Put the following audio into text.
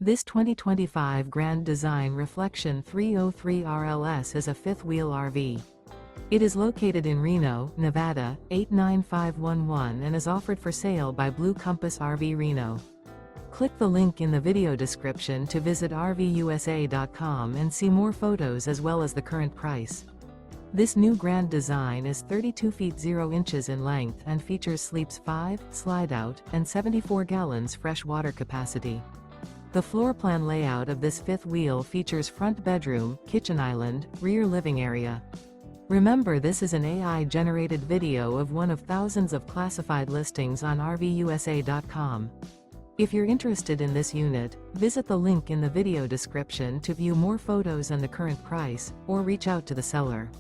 This 2025 Grand Design Reflection 303 RLS is a fifth-wheel RV. It is located in Reno, Nevada, 89511 and is offered for sale by Blue Compass RV Reno. Click the link in the video description to visit RVUSA.com and see more photos as well as the current price. This new Grand Design is 32 feet 0 inches in length and features sleeps 5, Slideout, and 74 gallons fresh water capacity. The floor plan layout of this fifth wheel features front bedroom, kitchen island, rear living area. Remember, this is an AI-generated video of one of thousands of classified listings on RVUSA.com. If you're interested in this unit, visit the link in the video description to view more photos and the current price, or reach out to the seller.